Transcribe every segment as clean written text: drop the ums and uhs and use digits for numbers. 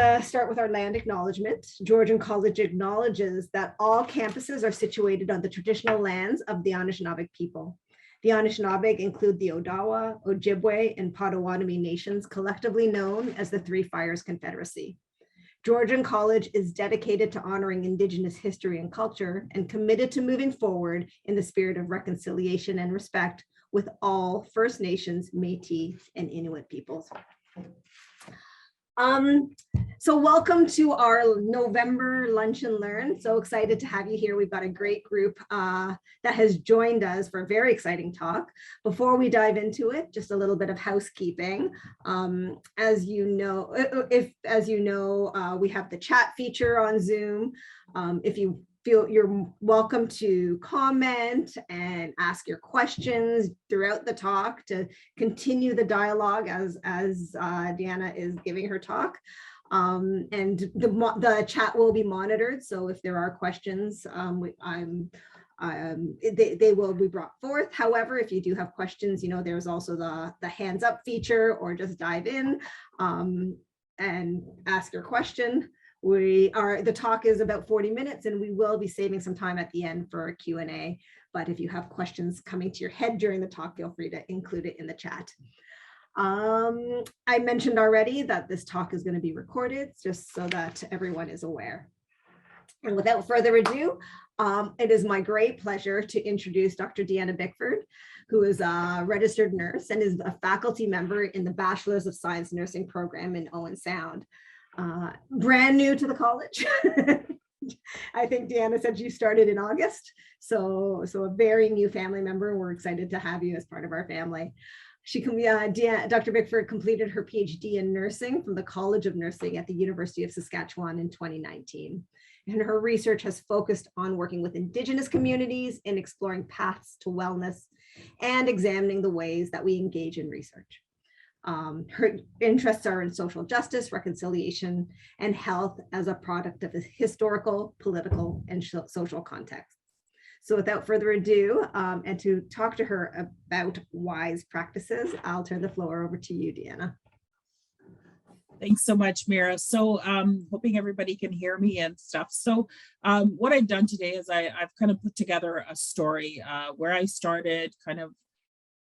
to start with our land acknowledgement. Georgian College acknowledges that all campuses are situated on the traditional lands of the Anishinaabe people. The Anishinaabe include the Odawa, Ojibwe, and Potawatomi nations, collectively known as the Three Fires Confederacy. Georgian College is dedicated to honoring Indigenous history and culture and committed to moving forward in the spirit of reconciliation and respect with all First Nations, Métis, and Inuit peoples. So welcome to our November Lunch and Learn. So excited to have you here. We've got a great group that has joined us for a very exciting talk. Before we dive into it, just a little bit of housekeeping. As you know, we have the chat feature on Zoom. If you feel, you're welcome to comment and ask your questions throughout the talk to continue the dialogue as Deanna is giving her talk. And the chat will be monitored. So if there are questions, they will be brought forth. However, if you do have questions, there's also the hands up feature, or just dive in and ask your question. The talk is about 40 minutes and we will be saving some time at the end for a Q&A. But if you have questions coming to your head during the talk, feel free to include it in the chat. I mentioned already that this talk is going to be recorded, just so that everyone is aware. And without further ado, it is my great pleasure to introduce Dr. Deanna Bickford, who is a registered nurse and is a faculty member in the Bachelor's of Science Nursing program in Owen Sound. Brand new to the college. I think Deanna said you started in August. So a very new family member. We're excited to have you as part of our family. Dr. Bickford completed her PhD in nursing from the College of Nursing at the University of Saskatchewan in 2019. And her research has focused on working with Indigenous communities in exploring paths to wellness and examining the ways that we engage in research. Her interests are in social justice, reconciliation, and health as a product of a historical, political, and social context. So without further ado, and to talk to her about wise practices, I'll turn the floor over to you, Deanna. Thanks so much, Mira. So hoping everybody can hear me and stuff. So what I've done today is I've kind of put together a story where I started, kind of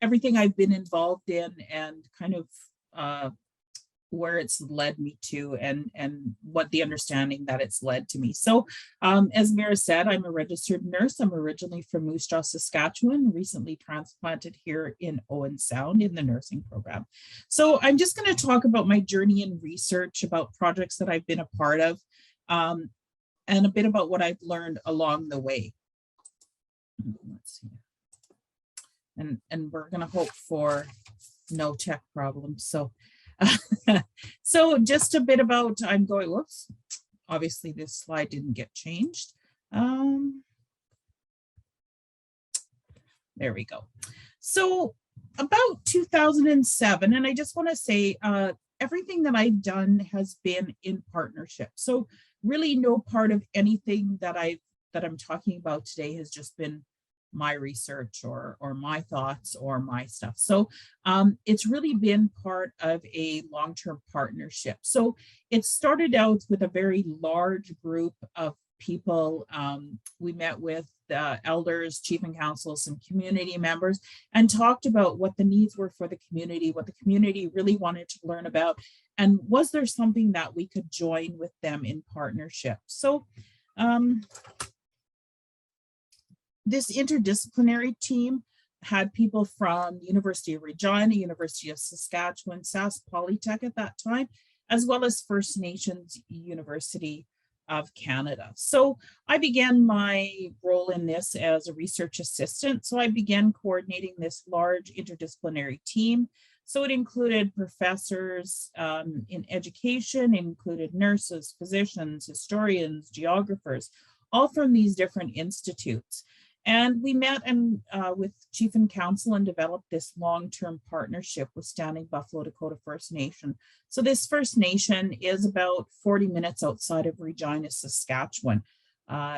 everything I've been involved in, and kind of where it's led me to, and what the understanding that it's led to me. So as Mira said, I'm a registered nurse. I'm originally from Moose Jaw, Saskatchewan, recently transplanted here in Owen Sound in the nursing program. So I'm just going to talk about my journey in research, about projects that I've been a part of, and a bit about what I've learned along the way. Let's see. And we're going to hope for no tech problems. So so just a bit about, I'm going, whoops, obviously this slide didn't get changed. There we go. So about 2007, and I just want to say everything that I've done has been in partnership. So really no part of anything that I'm talking about today has just been my research or my thoughts or my stuff. So it's really been part of a long-term partnership. So it started out with a very large group of people. We met with elders, chief and councils, and community members, and talked about what the needs were for the community, what the community really wanted to learn about, and was there something that we could join with them in partnership. So this interdisciplinary team had people from University of Regina, University of Saskatchewan, Sask Polytech at that time, as well as First Nations University of Canada. So I began my role in this as a research assistant. So I began coordinating this large interdisciplinary team. So it included professors in education, included nurses, physicians, historians, geographers, all from these different institutes. And we met with Chief and Council and developed this long-term partnership with Standing Buffalo Dakota First Nation. So this First Nation is about 40 minutes outside of Regina, Saskatchewan,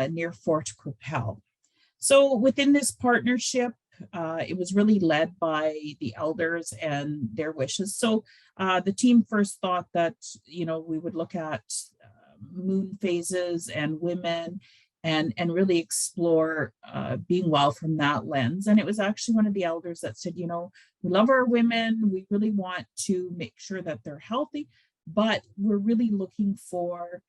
near Fort Qu'Appelle. So within this partnership, it was really led by the elders and their wishes. So the team first thought that, we would look at moon phases and women and really explore being well from that lens. And it was actually one of the elders that said, we love our women. We really want to make sure that they're healthy, but we're really looking for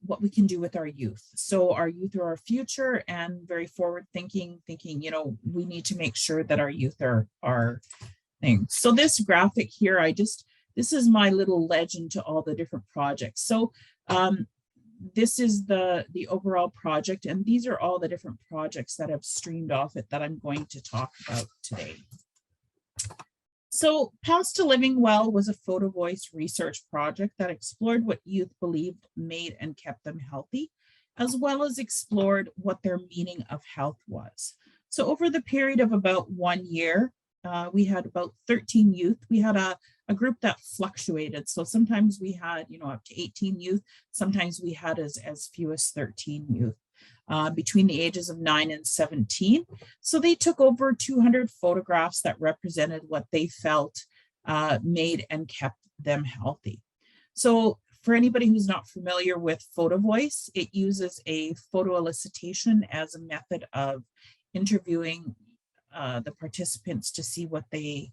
what we can do with our youth. So our youth are our future, and very forward thinking, we need to make sure that our youth are our thing. So this graphic here, this is my little legend to all the different projects. So this is the overall project, and these are all the different projects that have streamed off it that I'm going to talk about today. So Paths to Living Well was a Photovoice research project that explored what youth believed made and kept them healthy, as well as explored what their meaning of health was. So over the period of about 1 year, we had about 13 youth. We had a group that fluctuated. So sometimes we had, up to 18 youth. Sometimes we had as few as 13 youth between the ages of 9 and 17. So they took over 200 photographs that represented what they felt made and kept them healthy. So for anybody who's not familiar with Photovoice, it uses a photo elicitation as a method of interviewing the participants to see what they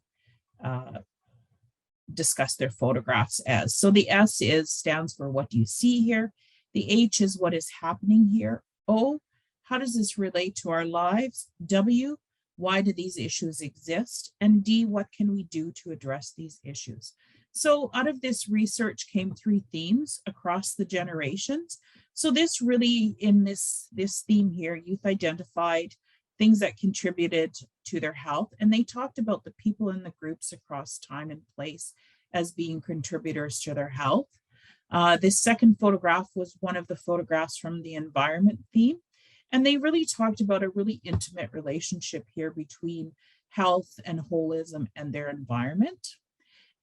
discuss their photographs as. So the S stands for what do you see here? The H is what is happening here. O, how does this relate to our lives? W, why do these issues exist? And D, what can we do to address these issues? So out of this research came 3 themes across the generations. So this really, in this theme here, youth identified things that contributed to their health. And they talked about the people in the groups across time and place as being contributors to their health. This second photograph was one of the photographs from the environment theme. And they really talked about a really intimate relationship here between health and holism and their environment.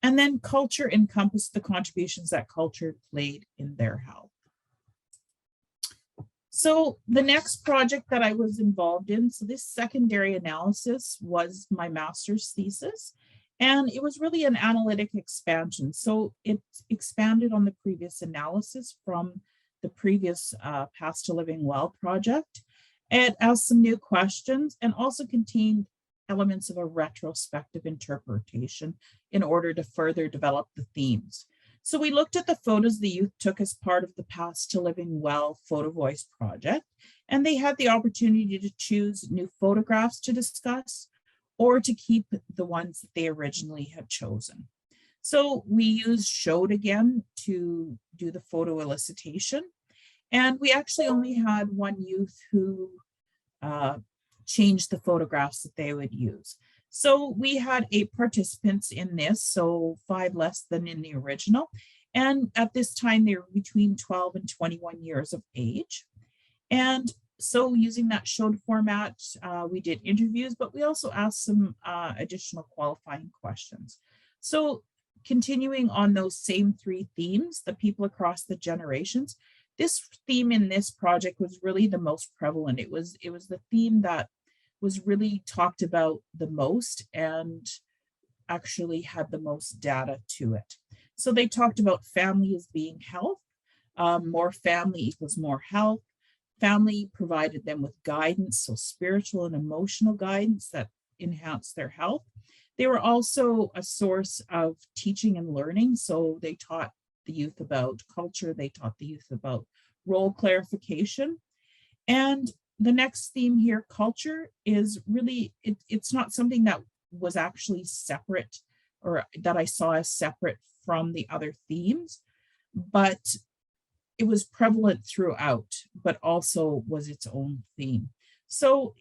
And then culture encompassed the contributions that culture played in their health. So the next project that I was involved in, so this secondary analysis was my master's thesis, and it was really an analytic expansion. So it expanded on the previous analysis from the previous Paths to Living Well project. It asked some new questions and also contained elements of a retrospective interpretation in order to further develop the themes. So we looked at the photos the youth took as part of the Paths to Living Well Photovoice project, and they had the opportunity to choose new photographs to discuss or to keep the ones that they originally had chosen. So we used Showed again to do the photo elicitation, and we actually only had one youth who changed the photographs that they would use. So we had 8 participants in this, so 5 less than in the original. And at this time, they were between 12 and 21 years of age. And so using that Showed format, we did interviews, but we also asked some additional qualifying questions. So continuing on those same 3 themes, the people across the generations, this theme in this project was really the most prevalent. It was the theme that was really talked about the most and actually had the most data to it. So they talked about family as being health, more family equals more health. Family provided them with guidance, so spiritual and emotional guidance that enhanced their health. They were also a source of teaching and learning. So they taught the youth about culture, they taught the youth about role clarification. And the next theme here, culture, is really, it's not something that was actually separate or that I saw as separate from the other themes, but it was prevalent throughout, but also was its own theme. So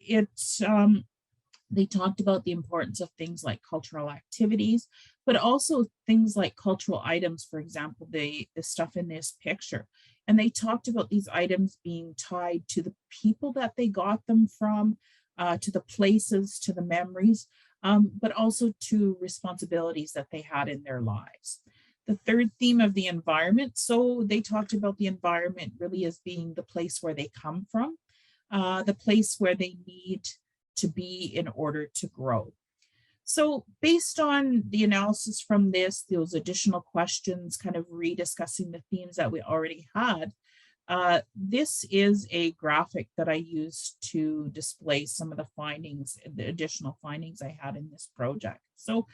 they talked about the importance of things like cultural activities, but also things like cultural items, for example, the stuff in this picture. And they talked about these items being tied to the people that they got them from, to the places, to the memories, but also to responsibilities that they had in their lives. The third theme of the environment. So they talked about the environment really as being the place where they come from, the place where they need to be in order to grow. So based on the analysis from this, those additional questions, kind of rediscussing the themes that we already had, this is a graphic that I used to display some of the findings, the additional findings I had in this project. So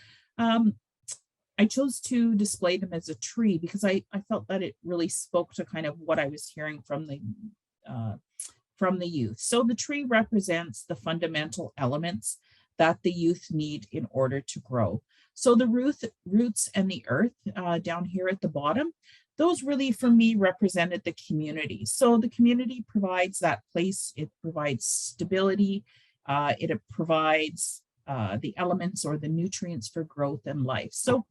I chose to display them as a tree because I felt that it really spoke to kind of what I was hearing from the youth. So the tree represents the fundamental elements that the youth need in order to grow. So the roots and the earth down here at the bottom, those really for me represented the community. So the community provides that place, it provides stability, it provides the elements or the nutrients for growth and life. So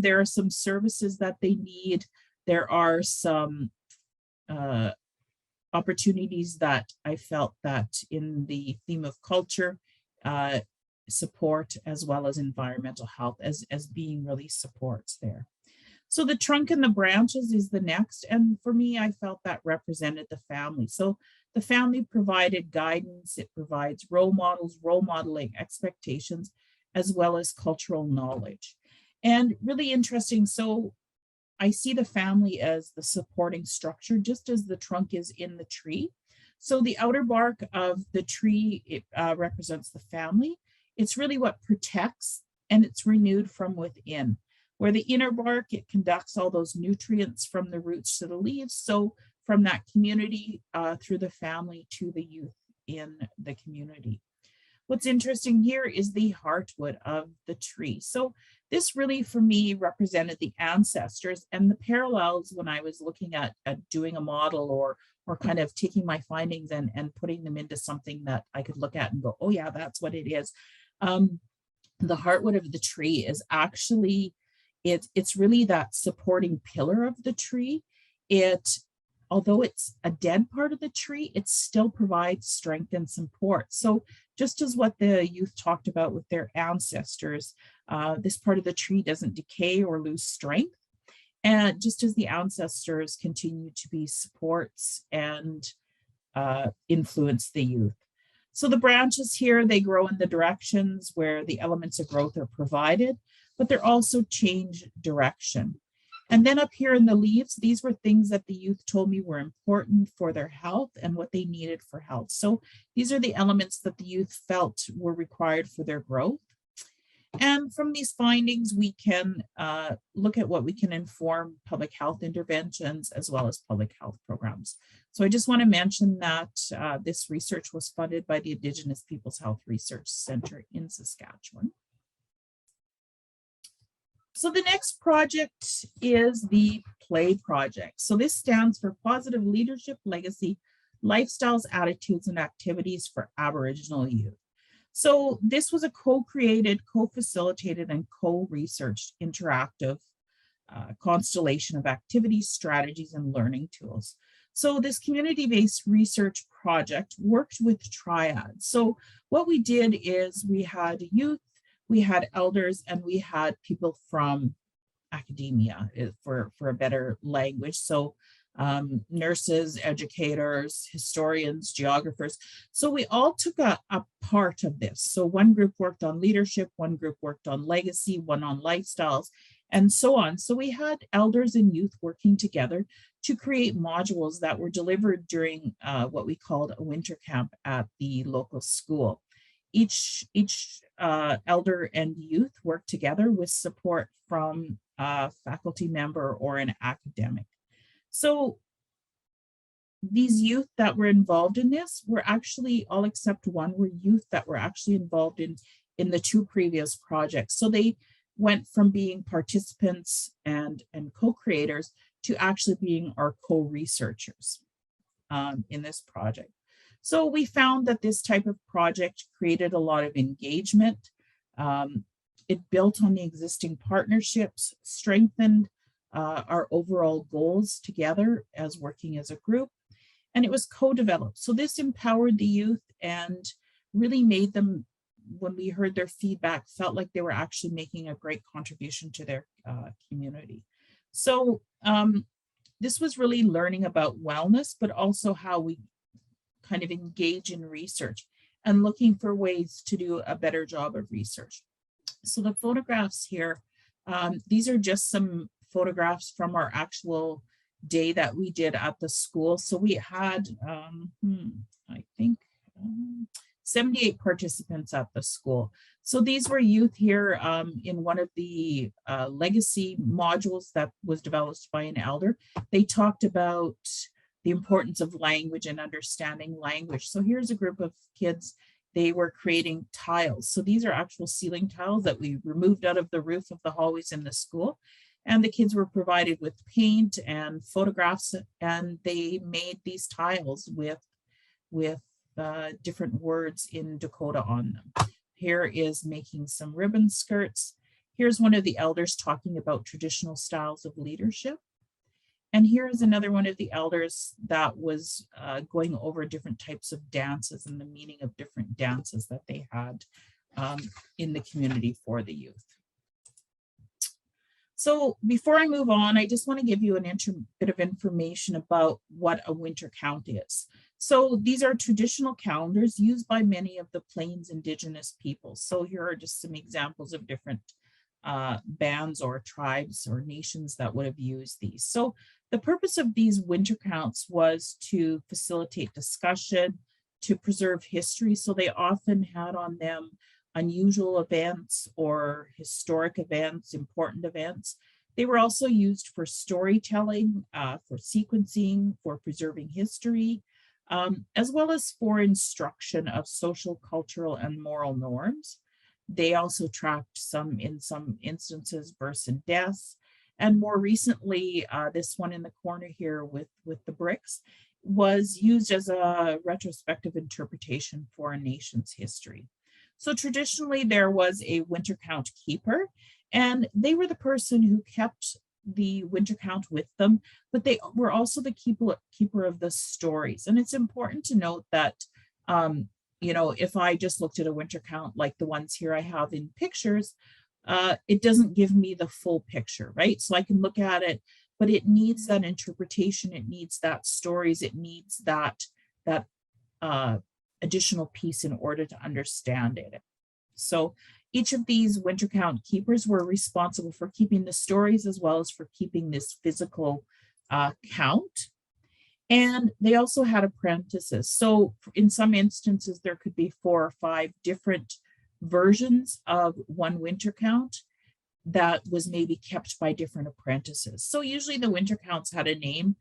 there are some services that they need. There are some opportunities that I felt that in the theme of culture, support, as well as environmental health as being really supports there. So the trunk and the branches is the next. And for me, I felt that represented the family. So the family provided guidance, it provides role models, role modeling expectations, as well as cultural knowledge. And really interesting, so I see the family as the supporting structure, just as the trunk is in the tree. So the outer bark of the tree, it represents the family. It's really what protects, and it's renewed from within. Where the inner bark, it conducts all those nutrients from the roots to the leaves. So from that community through the family to the youth in the community. What's interesting here is the heartwood of the tree. So this really for me represented the ancestors, and the parallels when I was looking at doing a model or kind of taking my findings and putting them into something that I could look at and go, oh yeah, that's what it is. The heartwood of the tree is actually, it's really that supporting pillar of the tree. Although it's a dead part of the tree, it still provides strength and support. So just as what the youth talked about with their ancestors, this part of the tree doesn't decay or lose strength. And just as the ancestors continue to be supports and influence the youth. So the branches here, they grow in the directions where the elements of growth are provided, but they're also change direction. And then up here in the leaves, these were things that the youth told me were important for their health and what they needed for health. So these are the elements that the youth felt were required for their growth. And from these findings, we can look at what we can inform public health interventions as well as public health programs. So I just want to mention that this research was funded by the Indigenous Peoples Health Research Center in Saskatchewan. So the next project is the PLAY project. So this stands for Positive Leadership, Legacy, Lifestyles, Attitudes, and Activities for Aboriginal Youth. So this was a co-created, co-facilitated, and co-researched interactive constellation of activities, strategies, and learning tools. So this community-based research project worked with triads. So what we did is we had youth, we had elders, and we had people from academia, for a better language. So nurses, educators, historians, geographers. So we all took a part of this. So one group worked on leadership, one group worked on legacy, one on lifestyles, and so on. So we had elders and youth working together to create modules that were delivered during what we called a winter camp at the local school. Each elder and youth worked together with support from a faculty member or an academic. So these youth that were involved in this were actually, all except one, were youth that were actually involved in the two previous projects. So they went from being participants and co-creators to actually being our co-researchers in this project. So we found that this type of project created a lot of engagement. It built on the existing partnerships, strengthened our overall goals together as working as a group, and it was co-developed. So this empowered the youth and really made them, when we heard their feedback, felt like they were actually making a great contribution to their community. So this was really learning about wellness, but also how we kind of engage in research and looking for ways to do a better job of research. So the photographs here, these are just some photographs from our actual day that we did at the school. So we had, I think, 78 participants at the school. So these were youth here in one of the legacy modules that was developed by an elder. They talked about the importance of language and understanding language. So here's a group of kids. They were creating tiles. So these are actual ceiling tiles that we removed out of the roof of the hallways in the school. And the kids were provided with paint and photographs, and they made these tiles with different words in Dakota on them. Here is making some ribbon skirts. Here's one of the elders talking about traditional styles of leadership. And here is another one of the elders that was going over different types of dances and the meaning of different dances that they had in the community for the youth. So before I move on, I just want to give you a bit of information about what a winter count is. So these are traditional calendars used by many of the Plains Indigenous peoples. So here are just some examples of different bands or tribes or nations that would have used these. So the purpose of these winter counts was to facilitate discussion, to preserve history. So they often had on them unusual events or historic events, important events. They were also used for storytelling, for sequencing, for preserving history, as well as for instruction of social, cultural, and moral norms. They also tracked in some instances, births and deaths. And more recently, this one in the corner here with the bricks was used as a retrospective interpretation for a nation's history. So traditionally, there was a winter count keeper, and they were the person who kept the winter count with them, but they were also the keeper of the stories. And it's important to note that, you know, if I just looked at a winter count like the ones here I have in pictures, it doesn't give me the full picture, right? So I can look at it, but it needs that interpretation. It needs that stories. It needs that additional piece in order to understand it. So each of these winter count keepers were responsible for keeping the stories as well as for keeping this physical count. And they also had apprentices. So in some instances, there could be 4 or 5 different versions of one winter count that was maybe kept by different apprentices. So usually the winter counts had a name.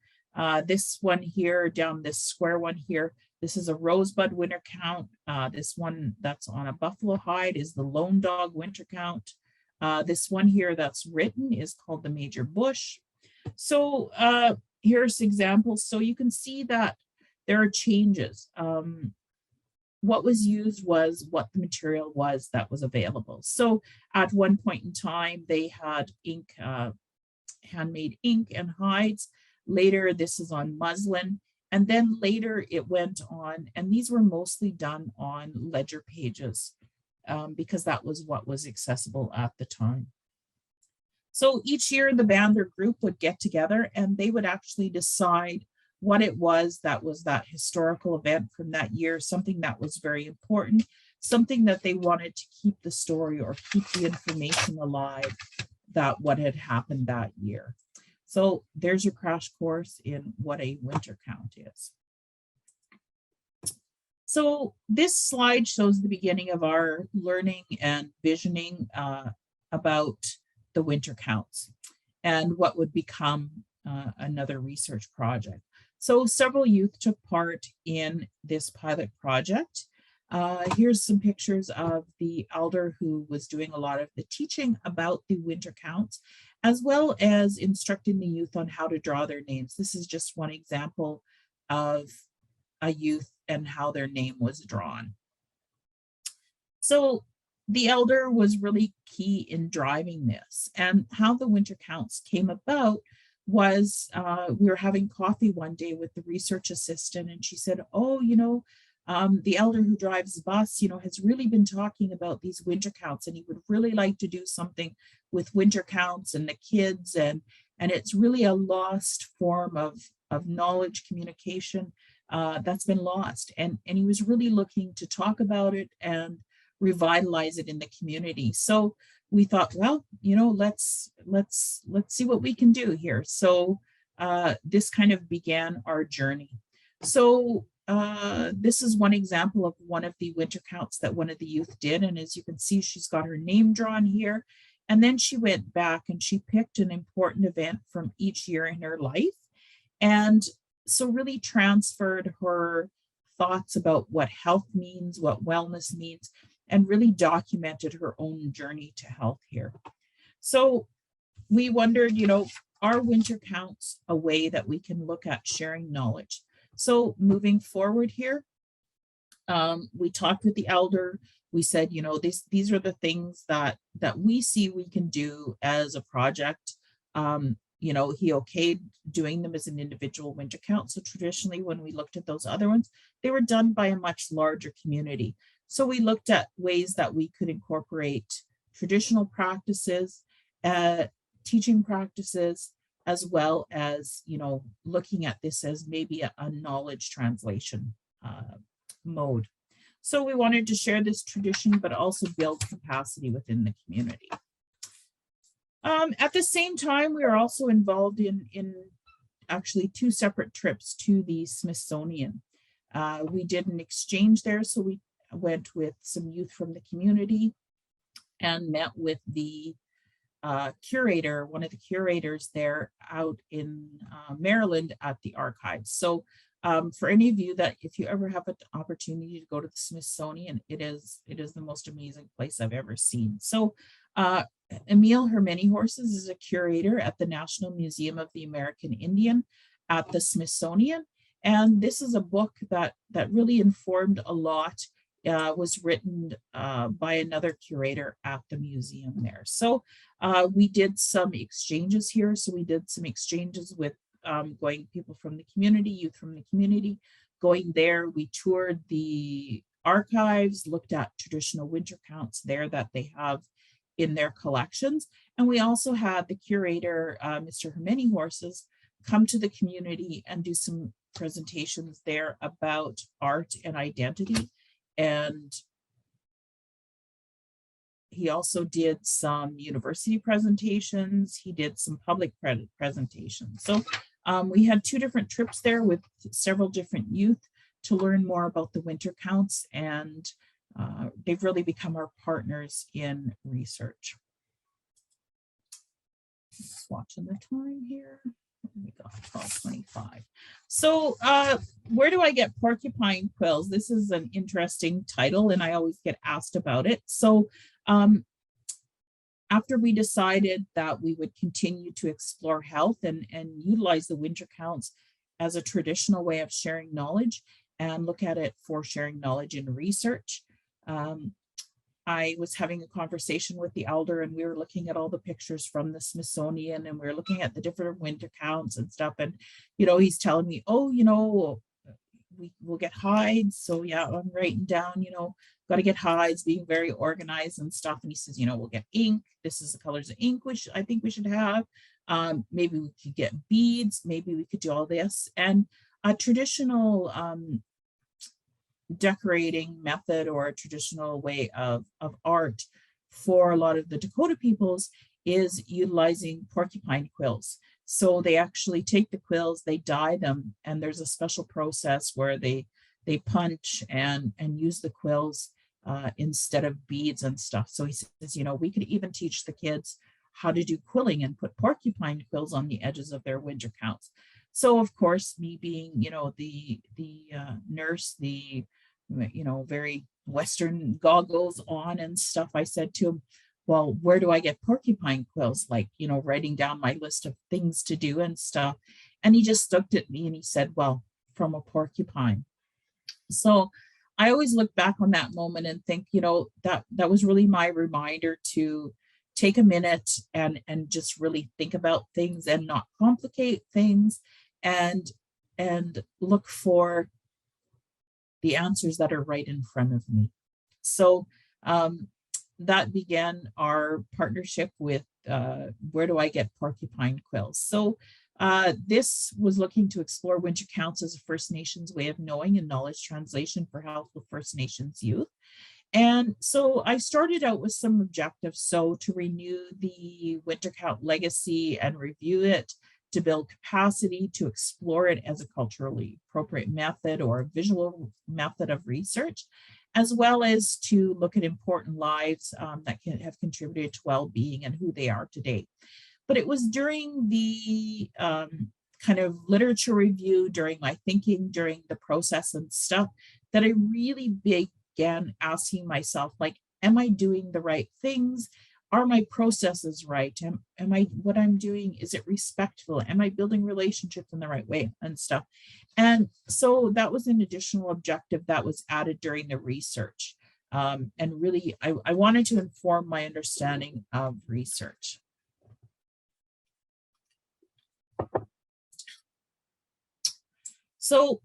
This one here, down this square one here, this is a rosebud winter count. This one that's on a buffalo hide is the lone dog winter count. This one here that's written is called the major bush. So here's examples. So you can see that there are changes. What was used was what the material was that was available. So at one point in time, they had ink, handmade ink and hides. Later, this is on muslin. And then later it went on, and these were mostly done on ledger pages because that was what was accessible at the time. So each year the band or group would get together and they would actually decide what it was that historical event from that year, something that was very important, something that they wanted to keep the story or keep the information alive that what had happened that year. So there's your crash course in what a winter count is. So this slide shows the beginning of our learning and visioning about the winter counts and what would become another research project. So several youth took part in this pilot project. Here's some pictures of the elder who was doing a lot of the teaching about the winter counts, as well as instructing the youth on how to draw their names. This is just one example of a youth and how their name was drawn. So the elder was really key in driving this, and how the winter counts came about was we were having coffee one day with the research assistant, and she said, oh, you know, the elder who drives the bus, you know, has really been talking about these winter counts, and he would really like to do something with winter counts and the kids, and it's really a lost form of knowledge communication. that's been lost. And he was really looking to talk about it and revitalize it in the community. So we thought, well, let's see what we can do here. So this kind of began our journey. So this is one example of one of the winter counts that one of the youth did. And as you can see, she's got her name drawn here. And then she went back and she picked an important event from each year in her life. And so really transferred her thoughts about what health means, what wellness means, and really documented her own journey to health here. So we wondered, are winter counts a way that we can look at sharing knowledge? So moving forward here, we talked with the elder. We said, these are the things that we see we can do as a project. He okayed doing them as an individual winter count. So traditionally, when we looked at those other ones, they were done by a much larger community. So we looked at ways that we could incorporate traditional practices, teaching practices, as well as, looking at this as maybe a knowledge translation mode. So we wanted to share this tradition, but also build capacity within the community. At the same time, we are also involved in actually 2 separate trips to the Smithsonian. We did an exchange there, so we went with some youth from the community and met with the curator, one of the curators there out in Maryland at the archives. So for any of you that if you ever have an opportunity to go to the Smithsonian, it is the most amazing place I've ever seen. So Emil Horses is a curator at the National Museum of the American Indian at the Smithsonian. And this is a book that really informed a lot. Was written by another curator at the museum there. So we did some exchanges here. So we did some exchanges with people from the community, youth from the community. Going there, we toured the archives, looked at traditional winter counts there that they have in their collections. And we also had the curator, Mr. Horses, come to the community and do some presentations there about art and identity. And he also did some university presentations. He did some public presentations. So we had 2 different trips there with several different youth to learn more about the winter counts. And they've really become our partners in research. Just watching the time here. We got 12:25. So where do I get porcupine quills? This is an interesting title and I always get asked about it. So after we decided that we would continue to explore health and utilize the winter counts as a traditional way of sharing knowledge and look at it for sharing knowledge in research, I was having a conversation with the elder and we were looking at all the pictures from the Smithsonian and we were looking at the different winter counts and stuff. And, he's telling me, we'll get hides. So yeah, I'm writing down, got to get hides, being very organized and stuff. And he says, we'll get ink. This is the colors of ink, which I think we should have. Maybe we could get beads. Maybe we could do all this. And a traditional decorating method or a traditional way of art for a lot of the Dakota peoples is utilizing porcupine quills. So they actually take the quills, they dye them, and there's a special process where they punch and use the quills instead of beads and stuff. So he says, we could even teach the kids how to do quilling and put porcupine quills on the edges of their winter counts. So of course, me being, the nurse, the very Western goggles on and stuff, I said to him, well, where do I get porcupine quills? Like, writing down my list of things to do and stuff. And he just looked at me and he said, well, from a porcupine. So I always look back on that moment and think, that was really my reminder to take a minute and just really think about things and not complicate things and look for the answers that are right in front of me. So that began our partnership with Where Do I Get Porcupine Quills? So This was looking to explore winter counts as a First Nations way of knowing and knowledge translation for health with First Nations youth. And so I started out with some objectives. So to renew the winter count legacy and review it, to build capacity, to explore it as a culturally appropriate method or a visual method of research, as well as to look at important lives that can have contributed to well-being and who they are today. But it was during the kind of literature review, during my thinking, during the process and stuff, that I really began asking myself, like, am I doing the right things? Are my processes right? Am I, what I'm doing, is it respectful? Am I building relationships in the right way and stuff? And so that was an additional objective that was added during the research. And really, I wanted to inform my understanding of research. So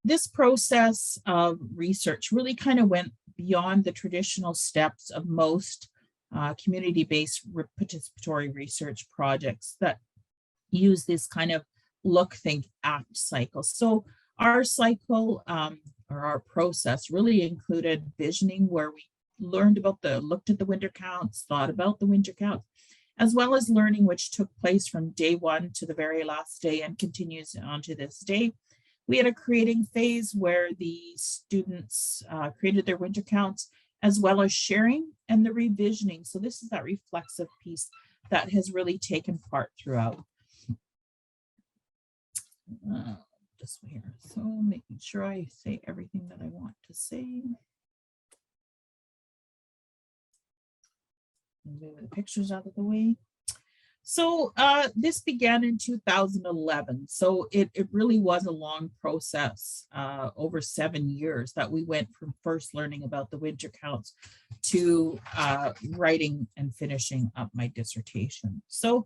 this process of research really kind of went beyond the traditional steps of most community-based participatory research projects that use this kind of look, think, act cycle. So our cycle or our process really included visioning, where we learned about looked at the winter counts, thought about the winter counts, as well as learning, which took place from day one to the very last day and continues on to this day. We had a creating phase where the students created their winter counts, as well as sharing and the revisioning. So this is that reflexive piece that has really taken part throughout. Just here, so making sure I say everything that I want to say. Move the pictures out of the way. So this began in 2011. So it really was a long process, over 7 years, that we went from first learning about the winter counts to writing and finishing up my dissertation. So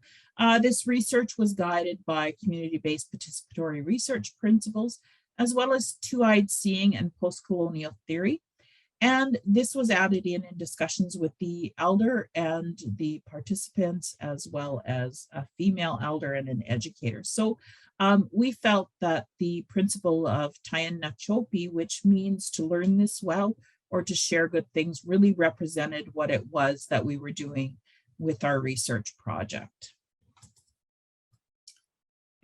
this research was guided by community-based participatory research principles, as well as two-eyed seeing and post-colonial theory. And this was added in discussions with the elder and the participants, as well as a female elder and an educator. So we felt that the principle of Tayan Nachopi, which means to learn this well or to share good things, really represented what it was that we were doing with our research project.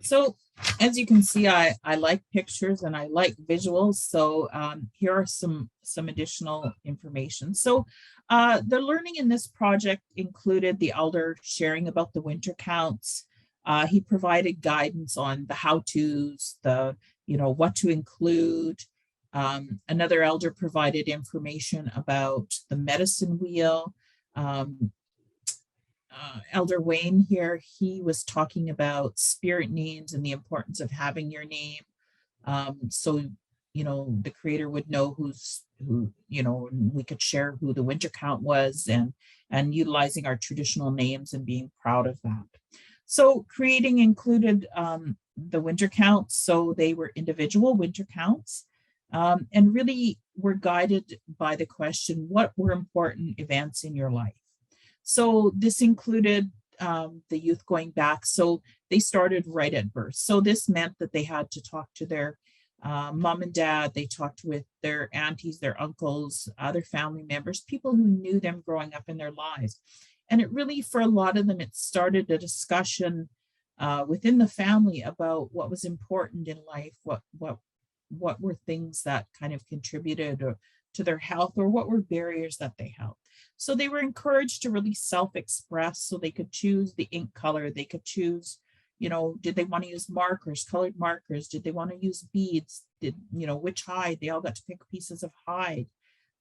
So as you can see, I like pictures and I like visuals. So here are some additional information. So the learning in this project included the elder sharing about the winter counts. He provided guidance on the how-tos, what to include. Another elder provided information about the medicine wheel. Elder Wayne here, he was talking about spirit names and the importance of having your name. So, the creator would know who, we could share who the winter count was and utilizing our traditional names and being proud of that. So creating included the winter counts. So they were individual winter counts and really were guided by the question, what were important events in your life? So this included the youth going back. So they started right at birth. So this meant that they had to talk to their mom and dad. They talked with their aunties, their uncles, other family members, people who knew them growing up in their lives. And it really, for a lot of them, it started a discussion within the family about what was important in life, what were things that kind of contributed to their health, or what were barriers that they held. So they were encouraged to really self-express, so they could choose the ink color, they could choose, did they want to use markers, colored markers? Did they want to use beads? Which hide? They all got to pick pieces of hide.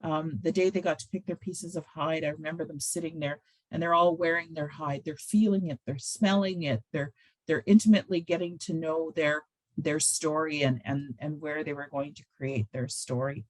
The day they got to pick their pieces of hide, I remember them sitting there and they're all wearing their hide. They're feeling it, they're smelling it, they're intimately getting to know their story and where they were going to create their story.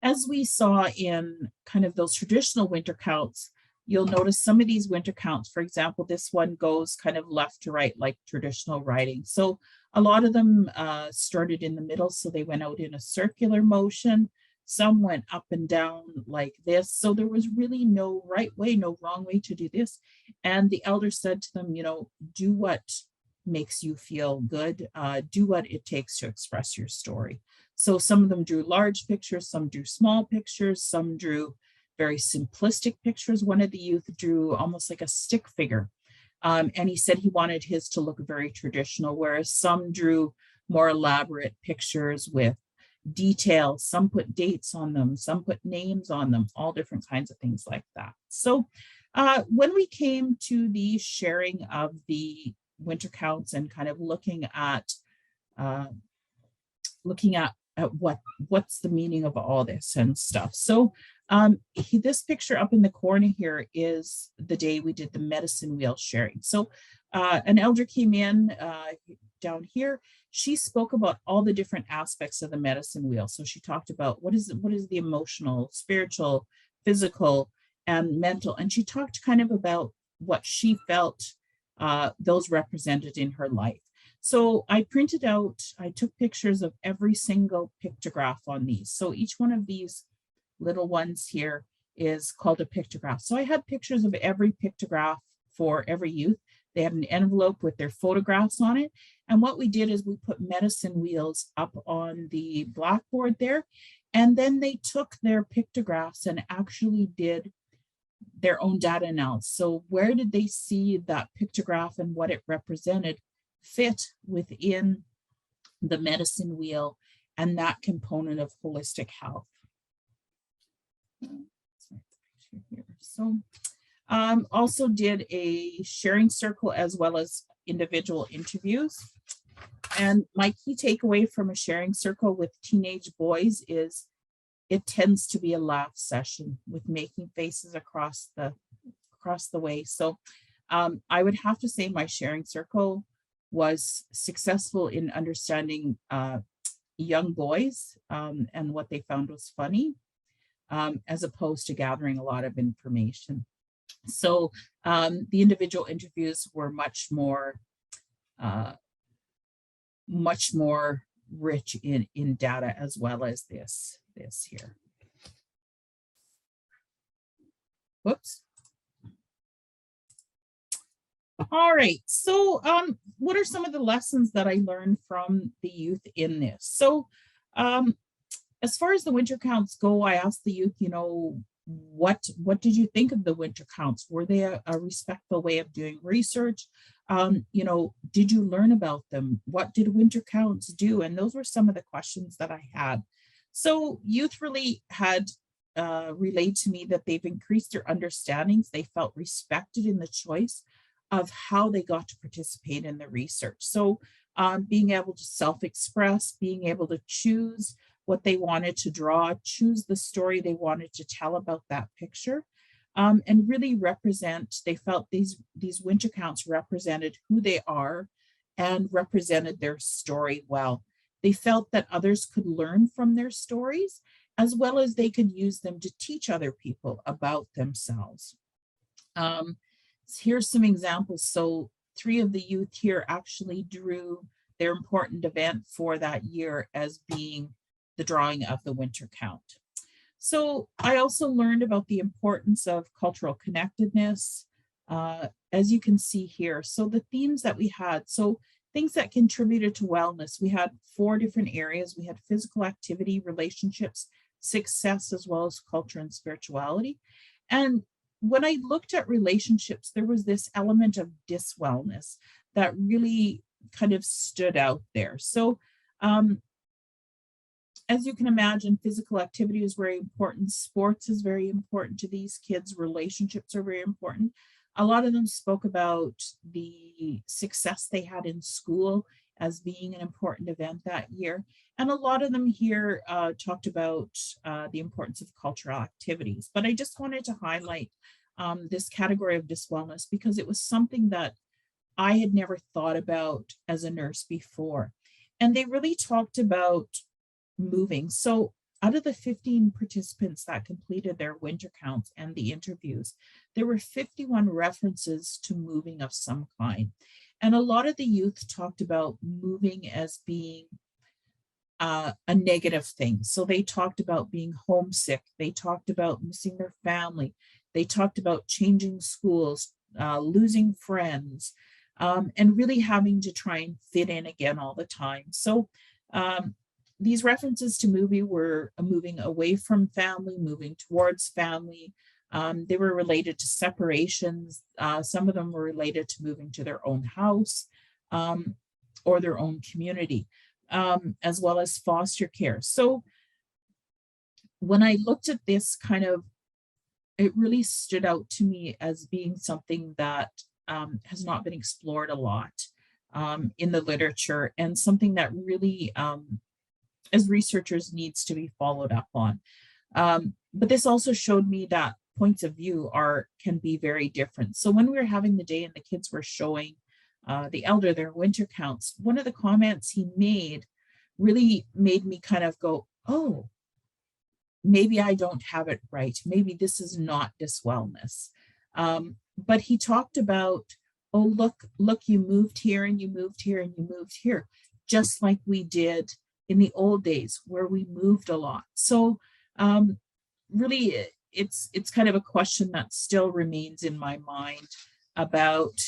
As we saw in kind of those traditional winter counts, you'll notice some of these winter counts, for example, this one goes kind of left to right, like traditional writing. So a lot of them started in the middle, so they went out in a circular motion. Some went up and down like this. So there was really no right way, no wrong way to do this. And the elder said to them, do what makes you feel good, do what it takes to express your story. So some of them drew large pictures, some drew small pictures, some drew very simplistic pictures. One of the youth drew almost like a stick figure. And he said he wanted his to look very traditional, whereas some drew more elaborate pictures with details. Some put dates on them, some put names on them, all different kinds of things like that. So when we came to the sharing of the winter counts and kind of looking at what's the meaning of all this and stuff. So this picture up in the corner here is the day we did the medicine wheel sharing. So an elder came in down here. She spoke about all the different aspects of the medicine wheel. So she talked about what is the emotional, spiritual, physical, and mental. And she talked kind of about what she felt those represented in her life. So I took pictures of every single pictograph on these. So each one of these little ones here is called a pictograph. So I had pictures of every pictograph for every youth. They had an envelope with their photographs on it. And what we did is we put medicine wheels up on the blackboard there. And then they took their pictographs and actually did their own data analysis. So where did they see that pictograph and what it represented fit within the medicine wheel and that component of holistic health? So also did a sharing circle as well as individual interviews. And my key takeaway from a sharing circle with teenage boys is it tends to be a laugh session with making faces across the way. So I would have to say my sharing circle was successful in understanding young boys and what they found was funny, as opposed to gathering a lot of information. So the individual interviews were much more rich in data, as well as this here. Whoops. All right, so what are some of the lessons that I learned from the youth in this? So as far as the winter counts go, I asked the youth, what did you think of the winter counts? Were they a respectful way of doing research? Did you learn about them? What did winter counts do? And those were some of the questions that I had. So youth really had relayed to me that they've increased their understandings. They felt respected in the choice of how they got to participate in the research. So being able to self-express, being able to choose what they wanted to draw, choose the story they wanted to tell about that picture, and really represent, they felt these winter counts represented who they are and represented their story well. They felt that others could learn from their stories, as well as they could use them to teach other people about themselves. Here's some examples. So 3 of the youth here actually drew their important event for that year as being the drawing of the winter count. So I also learned about the importance of cultural connectedness, as you can see here. So the themes that we had, so things that contributed to wellness, we had 4 different areas. We had physical activity, relationships, success, as well as culture and spirituality. And when I looked at relationships, there was this element of diswellness that really kind of stood out there. So as you can imagine, physical activity is very important. Sports is very important to these kids. Relationships are very important. A lot of them spoke about the success they had in school as being an important event that year. And a lot of them here talked about the importance of cultural activities. But I just wanted to highlight this category of diswellness because it was something that I had never thought about as a nurse before. And they really talked about moving. So out of the 15 participants that completed their winter counts and the interviews, there were 51 references to moving of some kind. And a lot of the youth talked about moving as being a negative thing. So they talked about being homesick. They talked about missing their family. They talked about changing schools, losing friends, and really having to try and fit in again all the time. So these references to movie were moving away from family, moving towards family. They were related to separations. Some of them were related to moving to their own house or their own community, as well as foster care. So when I looked at this it really stood out to me as being something that has not been explored a lot in the literature, and something that really, as researchers, needs to be followed up on. But this also showed me that points of view can be very different. So when we were having the day and the kids were showing the elder their winter counts, one of the comments he made really made me kind of go, oh, maybe I don't have it right. Maybe this is not dyswellness. But he talked about, oh, look, you moved here and you moved here and you moved here, just like we did in the old days where we moved a lot. So really, it's kind of a question that still remains in my mind about,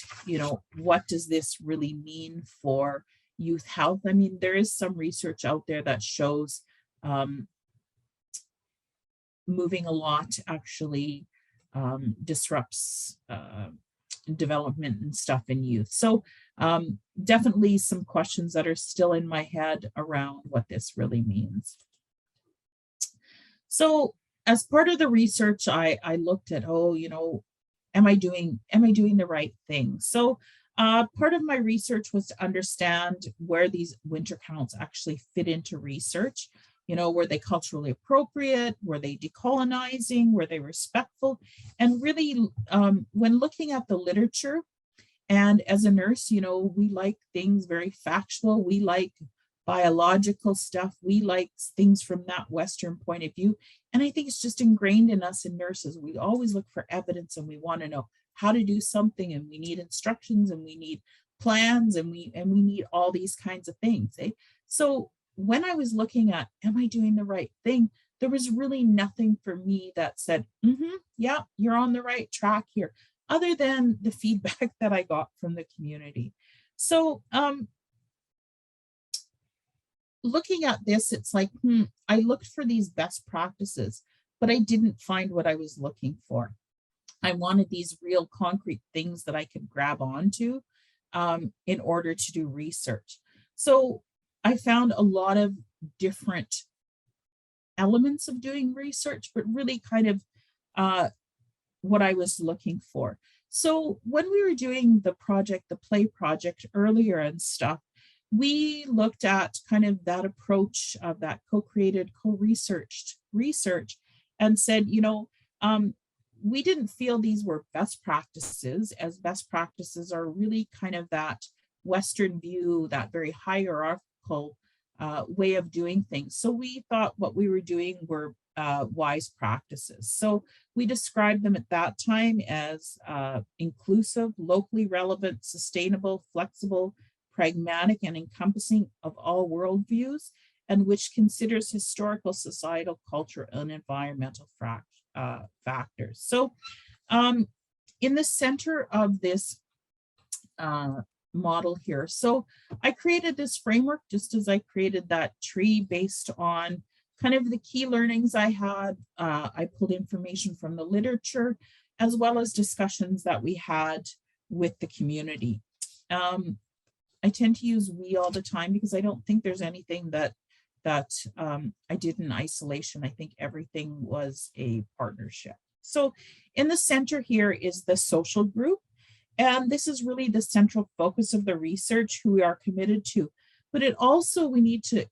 what does this really mean for youth health? I mean, there is some research out there that shows moving a lot actually disrupts development and stuff in youth. So definitely some questions that are still in my head around what this really means. So as part of the research, I looked at, am I doing the right thing? So part of my research was to understand where these winter counts actually fit into research. Were they culturally appropriate? Were they decolonizing? Were they respectful? And really, when looking at the literature, and as a nurse, we like things very factual. We like biological stuff. We like things from that Western point of view. And I think it's just ingrained in us in nurses. We always look for evidence and we want to know how to do something, and we need instructions and we need plans and we need all these kinds of things. So when I was looking at, am I doing the right thing? There was really nothing for me that said, yeah, you're on the right track here, other than the feedback that I got from the community. So looking at this, it's like, I looked for these best practices, but I didn't find what I was looking for. I wanted these real concrete things that I could grab onto in order to do research. So I found a lot of different elements of doing research, but really kind of what I was looking for. So when we were doing the play project earlier and stuff, we looked at kind of that approach of that co-created, co-researched research and said, we didn't feel these were best practices, as best practices are really kind of that Western view, that very hierarchical way of doing things. So we thought what we were doing were wise practices. So we described them at that time as inclusive, locally relevant, sustainable, flexible, pragmatic, and encompassing of all worldviews, and which considers historical, societal, cultural, and environmental factors. So in the center of this model here, so I created this framework just as I created that tree based on kind of the key learnings I had. I pulled information from the literature as well as discussions that we had with the community. I tend to use we all the time because I don't think there's anything that I did in isolation. I think everything was a partnership. So in the center here is the social group. And this is really the central focus of the research, who we are committed to. But it also, we need to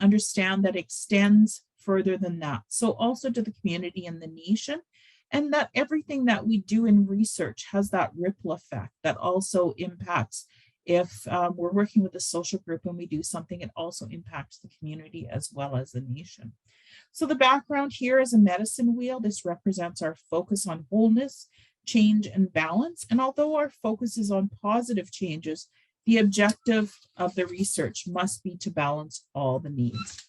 understand that extends further than that. So also to the community and the nation, and that everything that we do in research has that ripple effect that also impacts. If we're working with a social group and we do something, it also impacts the community as well as the nation. So the background here is a medicine wheel. This represents our focus on wholeness, change, and balance. And although our focus is on positive changes, The objective of the research must be to balance all the needs.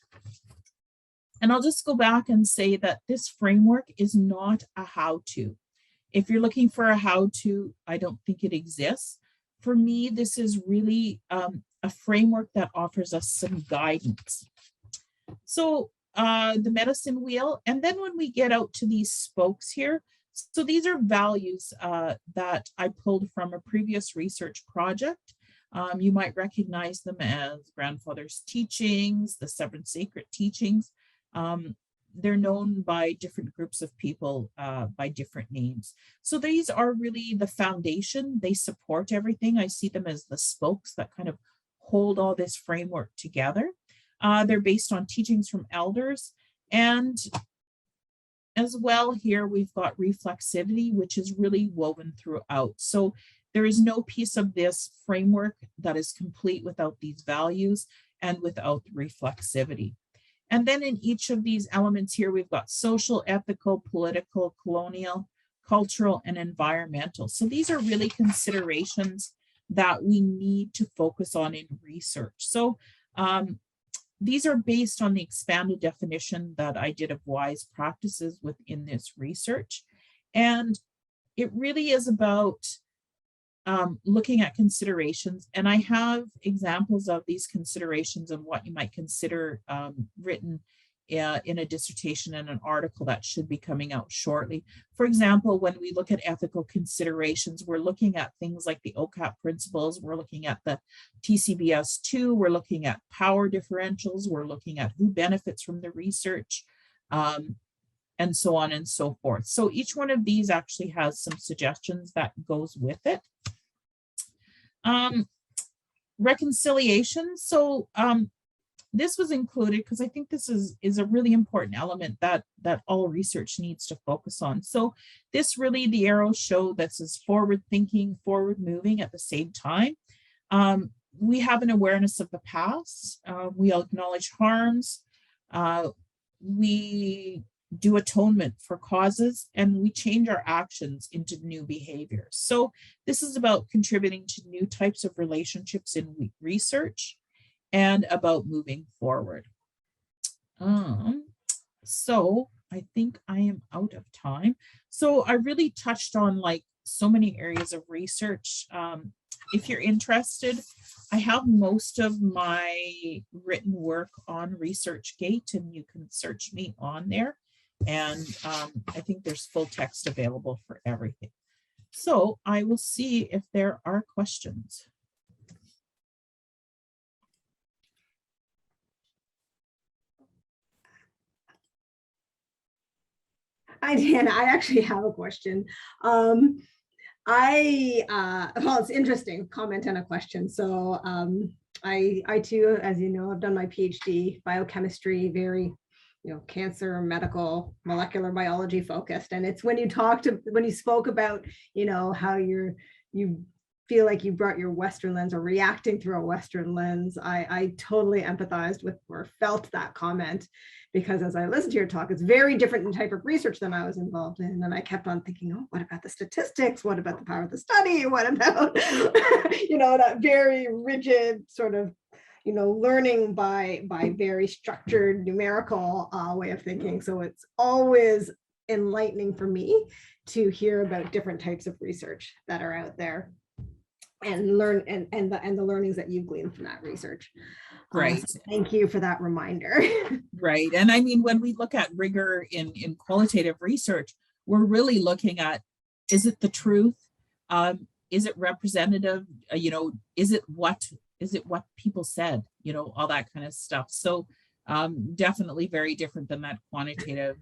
And I'll just go back and say that this framework is not a how-to. If you're looking for a how-to, I don't think it exists. For me, this is really a framework that offers us some guidance. So the medicine wheel, and then when we get out to these spokes here, so these are values that I pulled from a previous research project. You might recognize them as grandfather's teachings, the seven sacred teachings. They're known by different groups of people by different names. So these are really the foundation. They support everything. I see them as the spokes that kind of hold all this framework together. They're based on teachings from elders. And as well here, we've got reflexivity, which is really woven throughout. So there is no piece of this framework that is complete without these values and without reflexivity. And then in each of these elements here, we've got social, ethical, political, colonial, cultural, and environmental. So these are really considerations that we need to focus on in research. So these are based on the expanded definition that I did of wise practices within this research. And it really is about looking at considerations, and I have examples of these considerations and what you might consider written in a dissertation and an article that should be coming out shortly. For example, when we look at ethical considerations, we're looking at things like the OCAP principles, we're looking at the TCBS2, we're looking at power differentials, we're looking at who benefits from the research, and so on and so forth. So each one of these actually has some suggestions that goes with it. Reconciliation. So this was included because I think this is a really important element that all research needs to focus on. So this really, the arrows show this is forward thinking, forward moving at the same time. We have an awareness of the past. We acknowledge harms. We do atonement for causes, and we change our actions into new behaviors. So this is about contributing to new types of relationships in research and about moving forward. So I think I am out of time. So I really touched on like so many areas of research. If you're interested, I have most of my written work on ResearchGate, and you can search me on there. And I think there's full text available for everything. So I will see if there are questions. Hi, Deanna. I actually have a question. Well, it's interesting, comment and a question. So I too, as you know, I've done my PhD, biochemistry, very, cancer, medical, molecular biology focused. And it's when you spoke about, how you feel like you brought your Western lens or reacting through a Western lens, I totally empathized with or felt that comment, because as I listened to your talk, it's very different type of research than I was involved in. And I kept on thinking, oh, what about the statistics? What about the power of the study? What about, that very rigid sort of, learning by very structured numerical way of thinking. So it's always enlightening for me to hear about different types of research that are out there and learn and the learnings that you've gleaned from that research. Right. So thank you for that reminder. Right. And I mean, when we look at rigor in qualitative research, we're really looking at, is it the truth? Is it representative? Is it what people said? All that kind of stuff. So definitely very different than that quantitative,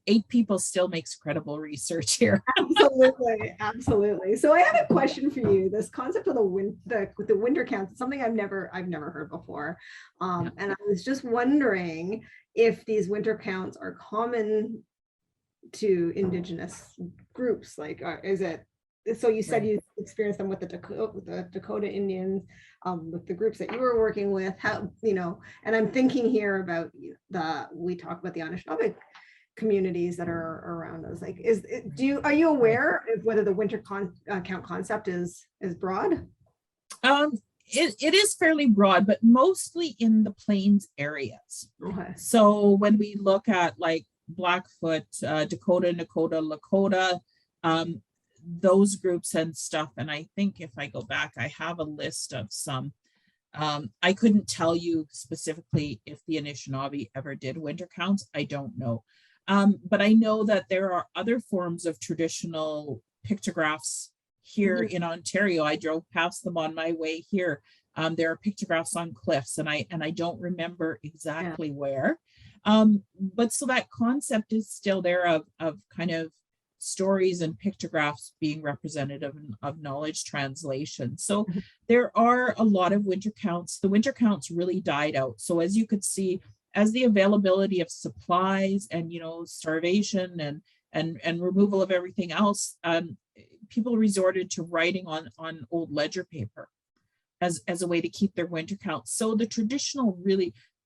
8 people still makes credible research here. Absolutely. So I have a question for you. This concept of the winter count is something I've never heard before. And I was just wondering if these winter counts are common to Indigenous groups. Like, is it? So you said you experienced them with the Dakota Indians, with the groups that you were working with. How, and I'm thinking here about we talk about the Anishinaabe communities that are around us. Like, are you aware of whether the winter count concept is broad? Um, it is fairly broad, but mostly in the plains areas. Okay. So when we look at like Blackfoot, Dakota, Nakota, Lakota, those groups and stuff. And I think if I go back, I have a list of some. I couldn't tell you specifically if the Anishinaabe ever did winter counts. I don't know. But I know that there are other forms of traditional pictographs here in Ontario. I drove past them on my way here. There are pictographs on cliffs, and I don't remember exactly where. But so that concept is still there of kind of stories and pictographs being representative of knowledge translation. So there are a lot of winter counts. The winter counts really died out. So as you could see, as the availability of supplies and starvation and removal of everything else, people resorted to writing on old ledger paper as a way to keep their winter counts. So the traditional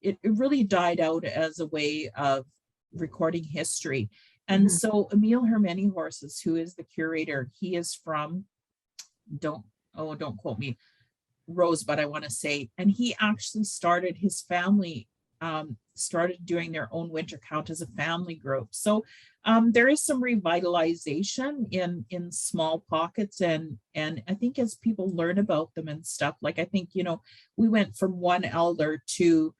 it really died out as a way of recording history. And so Emil Hermenihorses, who is the curator, he is from, don't quote me, Rosebud, I want to say, and he actually started his family, started doing their own winter count as a family group. So there is some revitalization in small pockets, and I think as people learn about them and stuff, like I think, we went from one elder to,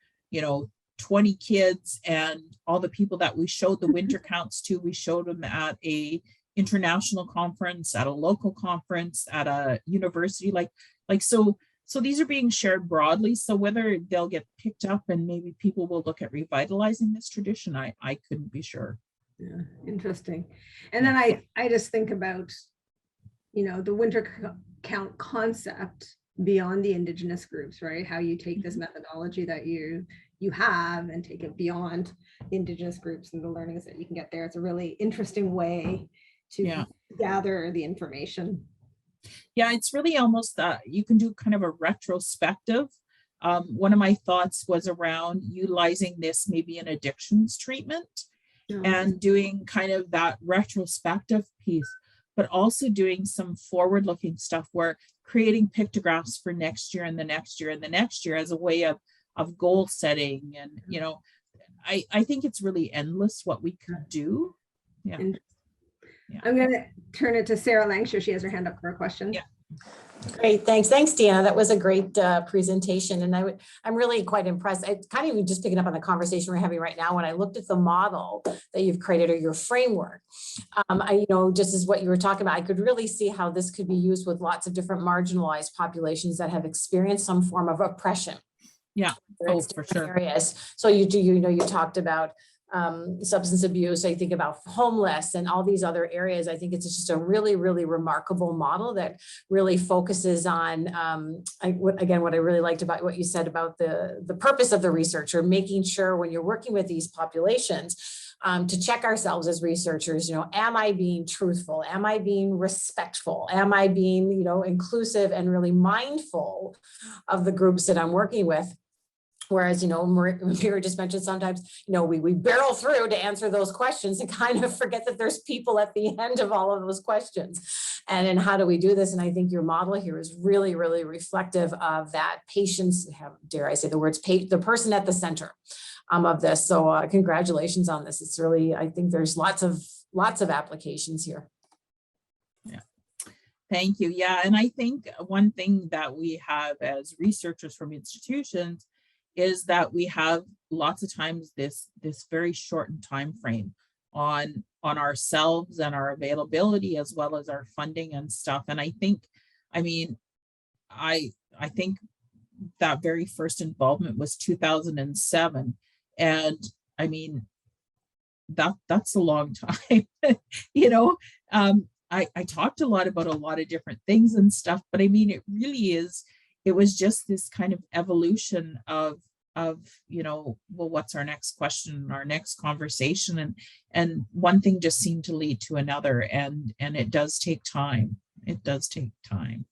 20 kids, and all the people that we showed the winter counts to, we showed them at a international conference, at a local conference, at a university, so these are being shared broadly. So whether they'll get picked up and maybe people will look at revitalizing this tradition, I couldn't be sure. Yeah, interesting. And then I just think about, the winter count concept beyond the Indigenous groups, right? How you take this methodology that you have and take it beyond the Indigenous groups and the learnings that you can get there. It's a really interesting way to gather the information. Yeah, it's really almost you can do kind of a retrospective. One of my thoughts was around utilizing this maybe in addictions treatment and doing kind of that retrospective piece, but also doing some forward-looking stuff where creating pictographs for next year and the next year and the next year as a way of goal setting. And, I think it's really endless what we could do. Yeah. I'm going to turn it to Sarah Langsher. She has her hand up for a question. Yeah. Great, thanks, Deanna. That was a great presentation, and I'm really quite impressed. I kind of just picking up on the conversation we're having right now. When I looked at the model that you've created or your framework, just as what you were talking about, I could really see how this could be used with lots of different marginalized populations that have experienced some form of oppression. Yeah, for sure. Areas. So you talked about substance abuse. I think about homeless and all these other areas. I think it's just a really, really remarkable model that really focuses on, what I really liked about what you said about the purpose of the research, or making sure when you're working with these populations, to check ourselves as researchers, am I being truthful? Am I being respectful? Am I being, inclusive and really mindful of the groups that I'm working with? Whereas, Mira just mentioned sometimes, we barrel through to answer those questions and kind of forget that there's people at the end of all of those questions. And then how do we do this? And I think your model here is really, really reflective of that patience, dare I say the words, the person at the center of this. So congratulations on this. It's really, I think there's lots of applications here. Yeah. Thank you. Yeah. And I think one thing that we have as researchers from institutions is that we have lots of times this very shortened time frame on ourselves and our availability, as well as our funding and stuff. And I think that very first involvement was 2007, and that's a long time. I talked a lot about a lot of different things and stuff, but it really is. It was just this kind of evolution of well, what's our next question, our next conversation, and one thing just seemed to lead to another, and it does take time. It does take time.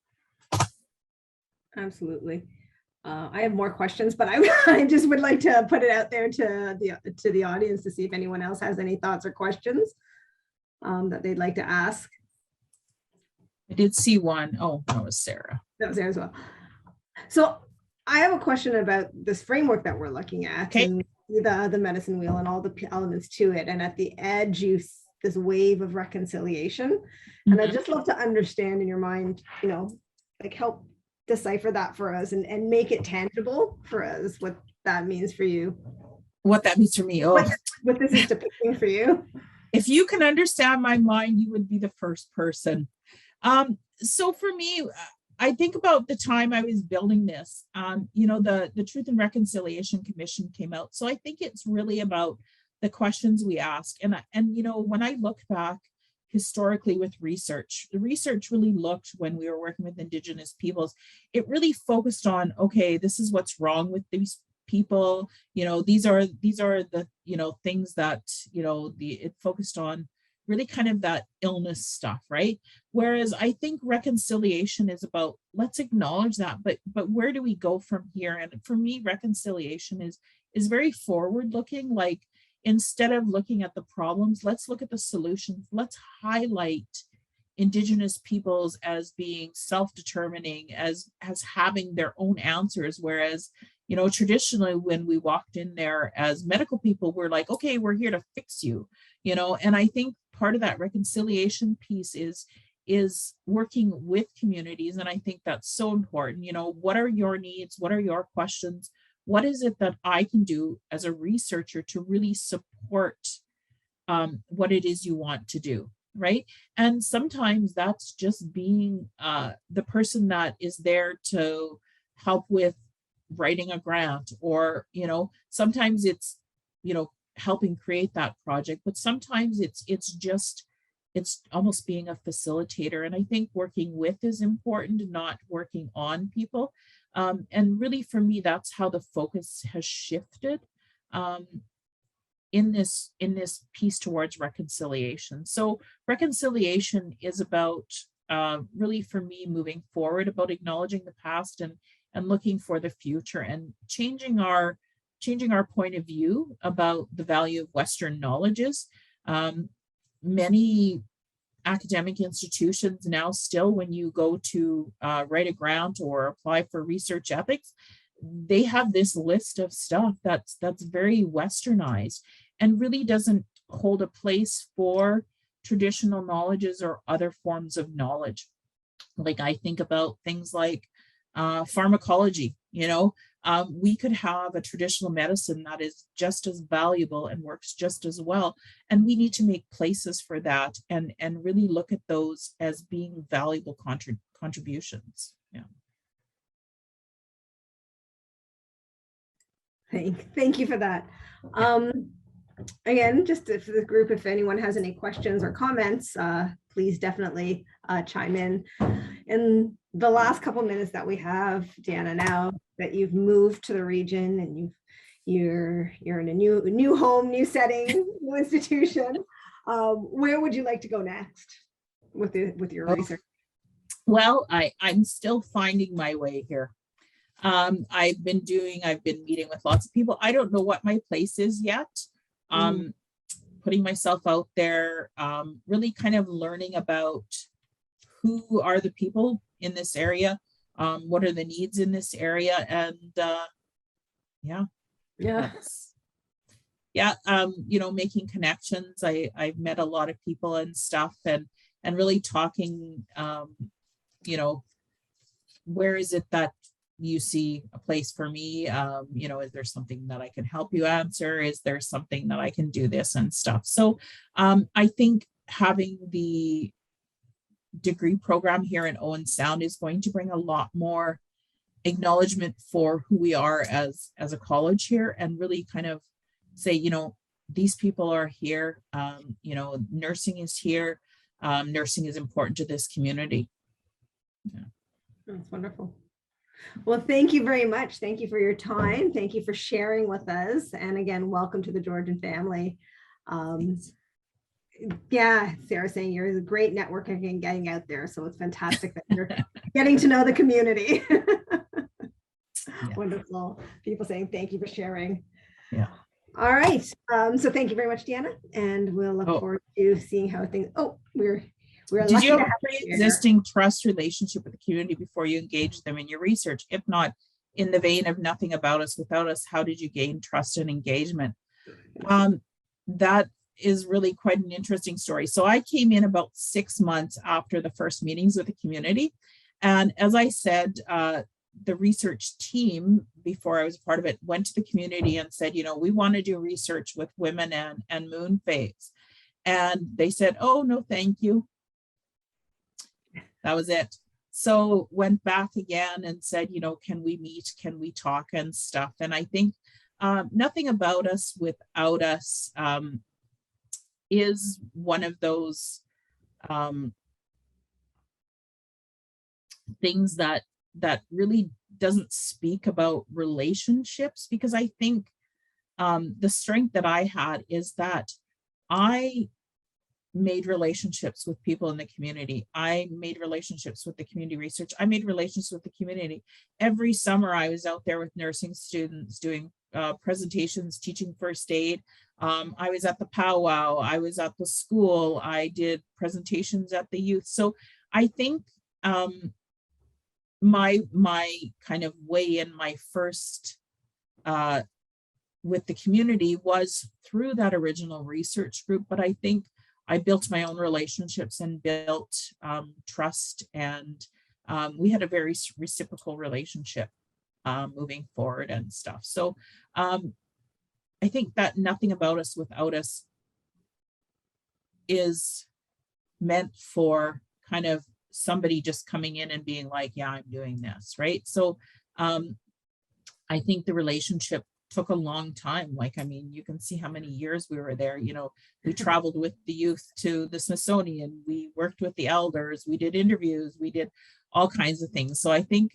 Absolutely. I have more questions, but I just would like to put it out there to the audience to see if anyone else has any thoughts or questions that they'd like to ask. I did see one. Oh, that was Sarah. That was there as well. So I have a question about this framework that we're looking at, Okay. and the medicine wheel and all the elements to it. And at the edge, this wave of reconciliation. And I'd just love to understand in your mind, like help decipher that for us and make it tangible for us, what that means for you. What that means for me. Oh, what this is depicting for you. If you can understand my mind, you would be the first person. So for me, I think about the time I was building this, the Truth and Reconciliation Commission came out. So I think it's really about the questions we ask. And when I look back historically with research, the research really looked, when we were working with Indigenous peoples, it really focused on, okay, this is what's wrong with these people, these are the things that it focused on, really kind of that illness stuff, right? Whereas I think reconciliation is about, let's acknowledge that, but where do we go from here? And for me, reconciliation is very forward looking. Like, instead of looking at the problems, let's look at the solutions. Let's highlight Indigenous peoples as being self-determining, as having their own answers. Whereas, traditionally, when we walked in there as medical people, we're like, okay, we're here to fix you, and I think part of that reconciliation piece is working with communities. And I think that's so important. What are your needs? What are your questions? What is it that I can do as a researcher to really support what it is you want to do, right? And sometimes that's just being the person that is there to help with writing a grant, or sometimes it's helping create that project, but sometimes it's almost being a facilitator. And I think working with is important, not working on people. And really, for me, that's how the focus has shifted in this piece towards reconciliation. So reconciliation is about really, for me, moving forward, about acknowledging the past and looking for the future, and changing our point of view about the value of Western knowledges. Many academic institutions now still, when you go to write a grant or apply for research ethics, they have this list of stuff that's very Westernized and really doesn't hold a place for traditional knowledges or other forms of knowledge. Like, I think about things like pharmacology. We could have a traditional medicine that is just as valuable and works just as well, and we need to make places for that and really look at those as being valuable contributions. Yeah. Thank you for that. Again, just for the group, if anyone has any questions or comments, please definitely chime in. In the last couple minutes that we have, Deanna, now that you've moved to the region and you're in a new home, new setting, new institution, where would you like to go next with your research? Well, I'm still finding my way here. I've been meeting with lots of people. I don't know what my place is yet. Putting myself out there, really kind of learning about who are the people in this area, what are the needs in this area, and making connections. I've met a lot of people and stuff, and really talking, where is it that you see a place for me? Is there something that I can help you answer? Is there something that I can do this and stuff? So I think having the degree program here in Owen Sound is going to bring a lot more acknowledgement for who we are as a college here, and really kind of say, these people are here, nursing is here, nursing is important to this community. Yeah. That's wonderful. Well, thank you very much. Thank you for your time. Thank you for sharing with us. And again, welcome to the Georgian family. Yeah, Sarah's saying you're a great networking and getting out there. So it's fantastic that you're getting to know the community. Yeah. Wonderful. People saying thank you for sharing. Yeah. All right. So thank you very much, Deanna. And we'll look forward to seeing how things. Oh, we're We're Did lucky you to have a have you here. pre-existing trust relationship with the community before you engaged them in your research? If not, in the vein of nothing about us without us, how did you gain trust and engagement? That is really quite an interesting story. So I came in about 6 months after the first meetings with the community. And as I said, the research team, before I was part of it, went to the community and said, you know, we want to do research with women and moon phase. And they said, oh, no, thank you. That was it. So went back again and said, you know, can we meet? Can we talk and stuff? And I think nothing about us without us is one of those things that really doesn't speak about relationships, because I think the strength that I had is that I made relationships with people in the community. I made relationships with the community research. I made relationships with the community. Every summer I was out there with nursing students doing presentations, teaching first aid. I was at the powwow. I was at the school. I did presentations at the youth. So I think my kind of way in my first with the community was through that original research group, but I think I built my own relationships and built trust, and we had a very reciprocal relationship moving forward and stuff. So I think that nothing about us without us is meant for kind of somebody just coming in and being like, yeah, I'm doing this, right? So I think the relationship took a long time. Like, I mean, you can see how many years we were there. You know, we traveled with the youth to the Smithsonian, we worked with the elders, we did interviews, we did all kinds of things. So I think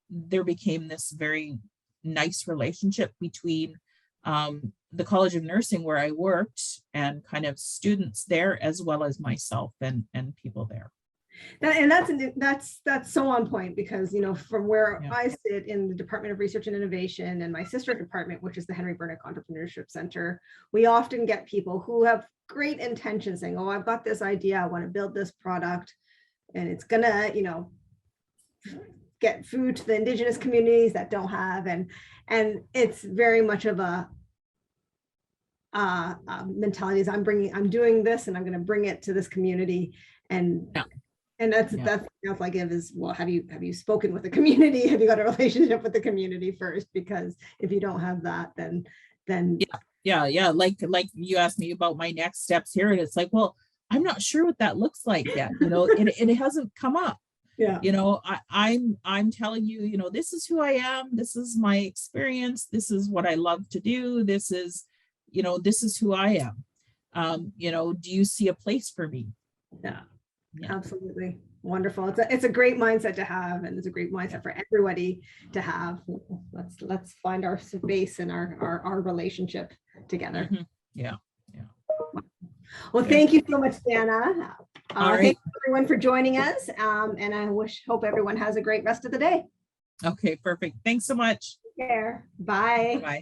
there became this very nice relationship between the College of Nursing where I worked and kind of students there, as well as myself and people there. That's so on point, because, you know, from where Yeah. I sit in the Department of Research and Innovation and my sister department, which is the Henry Burnick Entrepreneurship Center, we often get people who have great intentions saying, oh, I've got this idea, I want to build this product, and it's gonna, you know, get food to the Indigenous communities that don't have, and it's very much of a mentality is I'm doing this and I'm going to bring it to this community, and Yeah. and that's I give is, well, have you spoken with the community? Have you got a relationship with the community first? Because if you don't have that, then yeah, like you asked me about my next steps here, and it's like, well, I'm not sure what that looks like yet. You know, it hasn't come up. Yeah. You know, I'm telling you, you know, this is who I am. This is my experience. This is what I love to do. This is, you know, this is who I am. You know, do you see a place for me? Yeah. Yeah. Absolutely. Wonderful. It's a great mindset to have, and it's a great mindset for everybody to have. Let's find our space and our relationship together. Mm-hmm. Yeah. Well, thank you so much, Deanna. All right. Thank you everyone for joining us. And I hope everyone has a great rest of the day. Okay, perfect. Thanks so much. Take care. Bye. Bye.